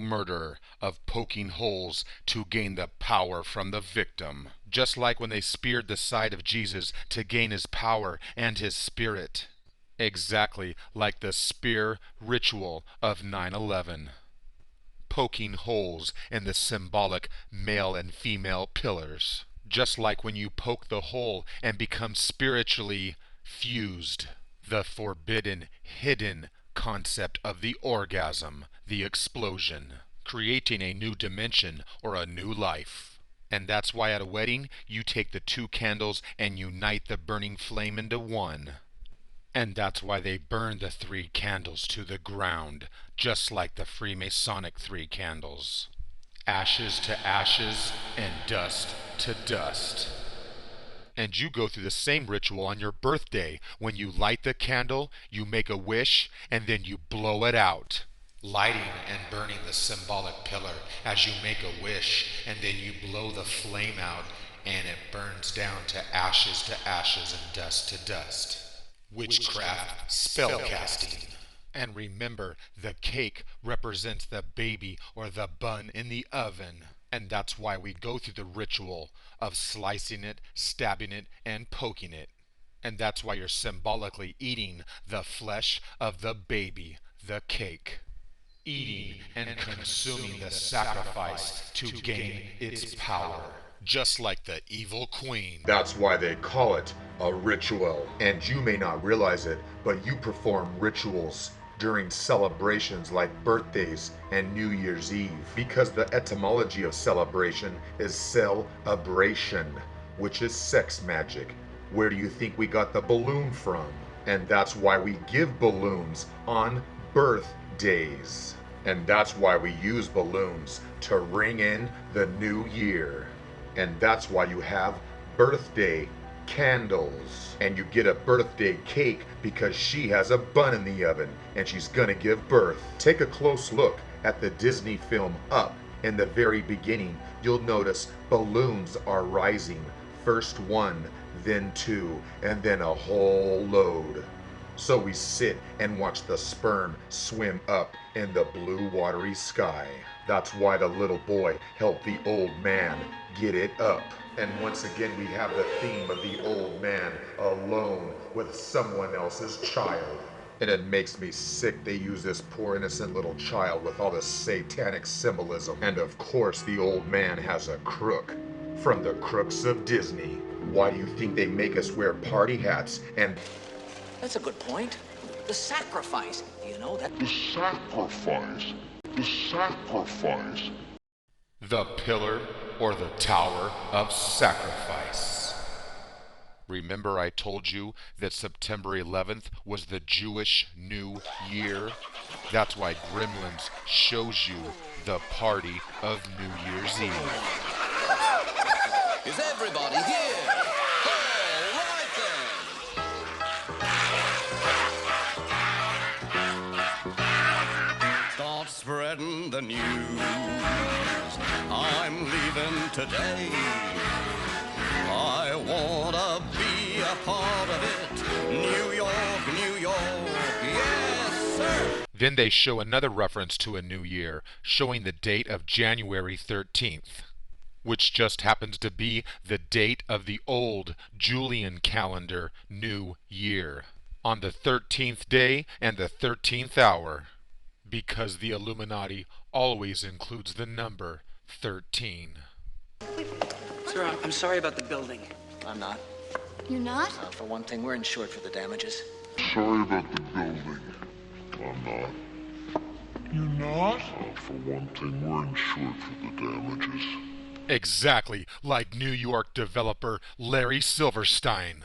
murderer of poking holes to gain the power from the victim. Just like when they speared the side of Jesus to gain his power and his spirit. Exactly like the spear ritual of 9/11. Poking holes in the symbolic male and female pillars. Just like when you poke the hole and become spiritually fused. The forbidden, hidden concept of the orgasm, the explosion, creating a new dimension or a new life. And that's why at a wedding, you take the two candles and unite the burning flame into one. And that's why they burn the three candles to the ground, just like the Freemasonic three candles. Ashes to ashes and dust to dust. And you go through the same ritual on your birthday. When you light the candle, you make a wish, and then you blow it out. Lighting and burning the symbolic pillar as you make a wish, and then you blow the flame out, and it burns down to ashes and dust to dust. Witchcraft, spellcasting. And remember, the cake represents the baby or the bun in the oven. And that's why we go through the ritual of slicing it, stabbing it, and poking it. And that's why you're symbolically eating the flesh of the baby, the cake. Eating and consuming the sacrifice to gain its power. Just like the evil queen. That's why they call it a ritual. And you may not realize it, but you perform rituals during celebrations like birthdays and New Year's Eve, because the etymology of celebration is celebration, which is sex magic. Where do you think we got the balloon from? And that's why we give balloons on birthdays. And that's why we use balloons to ring in the new year. And that's why you have birthday candles. And you get a birthday cake because she has a bun in the oven and she's gonna give birth. Take a close look at the Disney film Up. In the very beginning, you'll notice balloons are rising. First one, then two, and then a whole load. So we sit and watch the sperm swim up in the blue watery sky. That's why the little boy helped the old man get it up. And once again we have the theme of the old man alone with someone else's child. And it makes me sick they use this poor innocent little child with all this satanic symbolism. And of course the old man has a crook from the crooks of Disney. Why do you think they make us wear party hats and... That's a good point. The sacrifice. You know that... The sacrifice. The sacrifice. The pillar or the tower of sacrifice. Remember I told you that September 11th was the Jewish New Year? That's why Gremlins shows you the party of New Year's Eve. Is everybody here? All right then. Start spreading the news. I'm leaving today. I wanna be a part of it. New York, New York, yes sir. Then they show another reference to a new year, showing the date of January 13th. Which just happens to be the date of the old Julian calendar New Year, on the 13th day and the 13th hour, because the Illuminati always includes the number 13. Sir, I'm sorry about the building. I'm not. You're not? For one thing, we're insured for the damages. Sorry about the building. I'm not. You're not? For one thing, we're insured for the damages. Exactly like New York developer Larry Silverstein.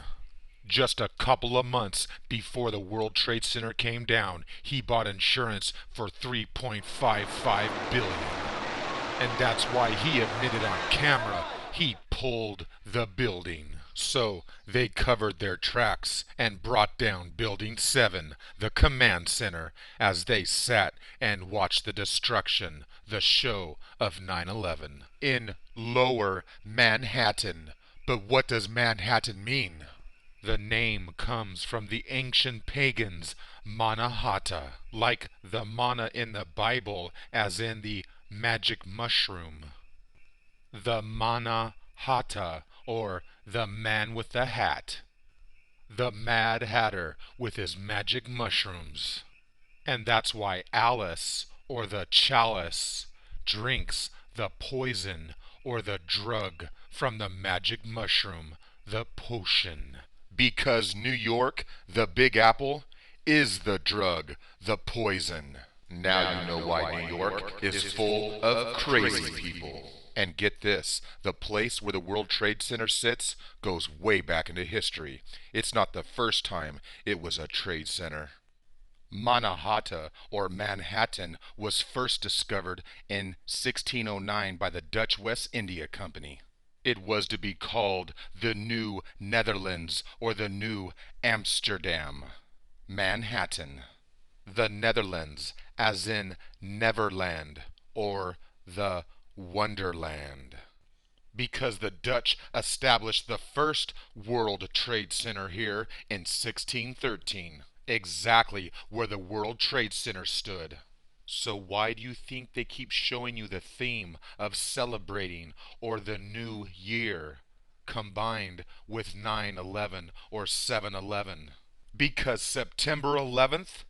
Just a couple of months before the World Trade Center came down, he bought insurance for $3.55 billion. And that's why he admitted on camera he pulled the building. So they covered their tracks and brought down Building 7, the command center, as they sat and watched the destruction, the show of 9/11 in Lower Manhattan. But what does Manhattan mean? The name comes from the ancient pagans' manahata, like the mana in the Bible, as in the magic mushroom. The manahata, or the man with the hat. The Mad Hatter with his magic mushrooms. And that's why Alice, or the chalice, drinks the poison or the drug from the magic mushroom, the potion. Because New York, the Big Apple, is the drug, the poison. Now you know why New York is full of crazy people. And get this, the place where the World Trade Center sits goes way back into history. It's not the first time it was a trade center. Manhattan, or Manhattan, was first discovered in 1609 by the Dutch West India Company. It was to be called the New Netherlands or the New Amsterdam. Manhattan. The Netherlands, as in Neverland, or the Wonderland. Because the Dutch established the first World Trade Center here in 1613, exactly where the World Trade Center stood. So why do you think they keep showing you the theme of celebrating or the new year combined with 9/11 or 7/11? Because September 11th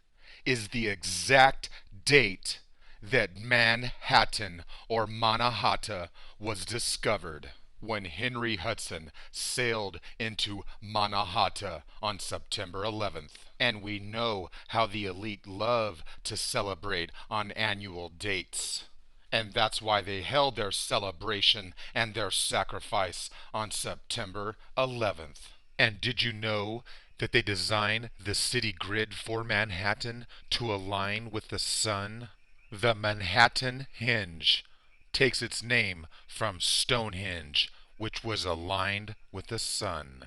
is the exact date that Manhattan or Mannahatta was discovered, when Henry Hudson sailed into Mannahatta on September 11th. And we know how the elite love to celebrate on annual dates. And that's why they held their celebration and their sacrifice on September 11th. And did you know that they designed the city grid for Manhattan to align with the sun? The Manhattan Hinge takes its name from Stonehenge, which was aligned with the sun.